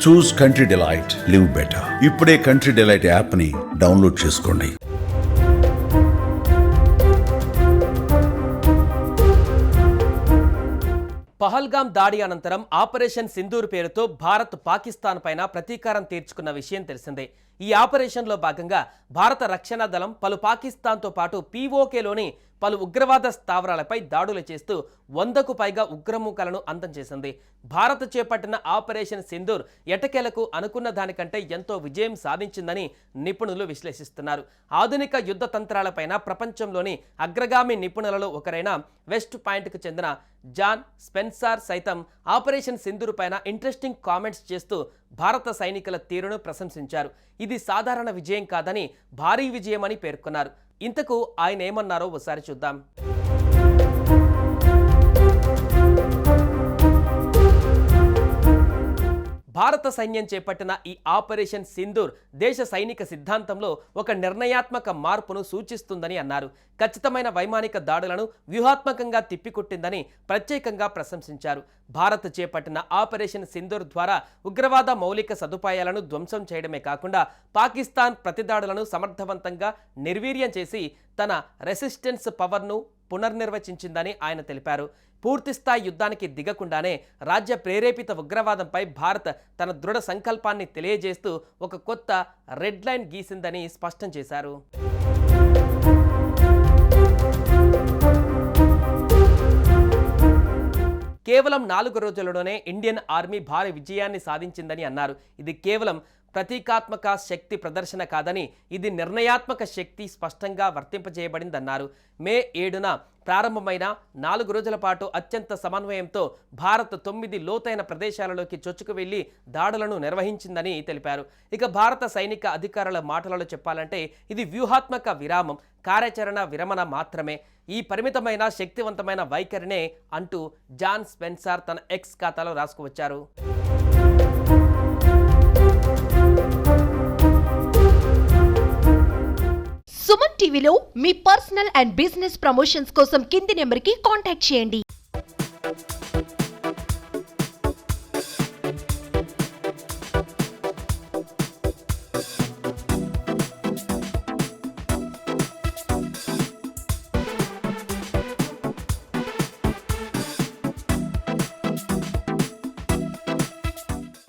చూస్ country delight, live better. ఇప్పుడే country delight app ని download చేసుకోండి. పహల్గాం దాడి అనంతరం ఆపరేషన్ సింధూర్ పేరుతో భారత్ పాకిస్తాన్ పైన ప్రతీకారం తీర్చుకున్న విషయం తెలిసిందే. ఈ ఆపరేషన్లో భాగంగా భారత రక్షణ దళం పలు పాకిస్తాన్తో పాటు పీఓకేలోని పలు ఉగ్రవాద స్థావరాలపై దాడులు చేస్తూ 100కు పైగా ఉగ్రమూకలను అంతం చేసింది. భారత్ చేపట్టిన ఆపరేషన్ సింధూర్ ఎటకేలకు అనుకున్న దానికంటే ఎంతో విజయం సాధించిందని నిపుణులు విశ్లేషిస్తున్నారు. ఆధునిక యుద్ధ తంత్రాలపైన ప్రపంచంలోని అగ్రగామి నిపుణులలో ఒకరైన వెస్ట్ పాయింట్కు చెందిన జాన్ స్పెన్సర్ సైతం ఆపరేషన్ సింధూర్ పైన ఇంట్రెస్టింగ్ కామెంట్స్ చేస్తూ భారత సైనికుల తీరును ప్రశంసించారు. ఇది సాధారణ విజయం కాదని, భారీ విజయమని పేర్కొన్నారు. ఇంతకు ఆయన ఏమన్నారో ఒకసారి చూద్దాం. భారత సైన్యం చేపట్టిన ఈ ఆపరేషన్ సింధూర్ దేశ సైనిక సిద్ధాంతంలో ఒక నిర్ణయాత్మక మార్పును సూచిస్తుందని అన్నారు. ఖచ్చితమైన వైమానిక దాడులను వ్యూహాత్మకంగా తిప్పికొట్టిందని ప్రత్యేకంగా ప్రశంసించారు. భారత్ చేపట్టిన ఆపరేషన్ సింధూర్ ద్వారా ఉగ్రవాద మౌలిక సదుపాయాలను ధ్వంసం చేయడమే కాకుండా పాకిస్తాన్ ప్రతిదాడులను సమర్థవంతంగా నిర్వీర్యం చేసి తన రెసిస్టెన్స్ పవర్ను పునర్నిర్వచించిందని ఆయన తెలిపారు. పూర్తిస్థాయి యుద్ధానికి దిగకుండానే రాజ్య ప్రేరేపిత ఉగ్రవాదంపై భారత్ తన దృఢ సంకల్పాన్ని తెలియజేస్తూ ఒక కొత్త రెడ్ లైన్ గీసిందని స్పష్టం చేశారు. కేవలం 4 రోజుల్లోనే ఇండియన్ ఆర్మీ భారీ విజయాన్ని సాధించిందని అన్నారు. ఇది కేవలం ప్రతీకాత్మక శక్తి ప్రదర్శన కాదని, ఇది నిర్ణయాత్మక శక్తి స్పష్టంగా వర్తింపజేయబడిందన్నారు. మే 7న ప్రారంభమైన 4 రోజుల పాటు అత్యంత సమన్వయంతో భారత్ 9 లోతైన ప్రదేశాలలోకి చొచ్చుకు వెళ్లి దాడులను నిర్వహించిందని తెలిపారు. ఇక భారత సైనిక అధికారుల మాటలలో చెప్పాలంటే ఇది వ్యూహాత్మక విరామం, కార్యాచరణ విరమణ మాత్రమే. ఈ పరిమితమైన శక్తివంతమైన వైఖరినే అంటూ జాన్ స్పెన్సర్ తన ఎక్స్ ఖాతాలో రాసుకువచ్చారు. సుమన్ టీవీలో మీ పర్సనల్ అండ్ బిజినెస్ ప్రమోషన్స్ కోసం కింది నెంబర్కి కాంటాక్ట్ చేయండి.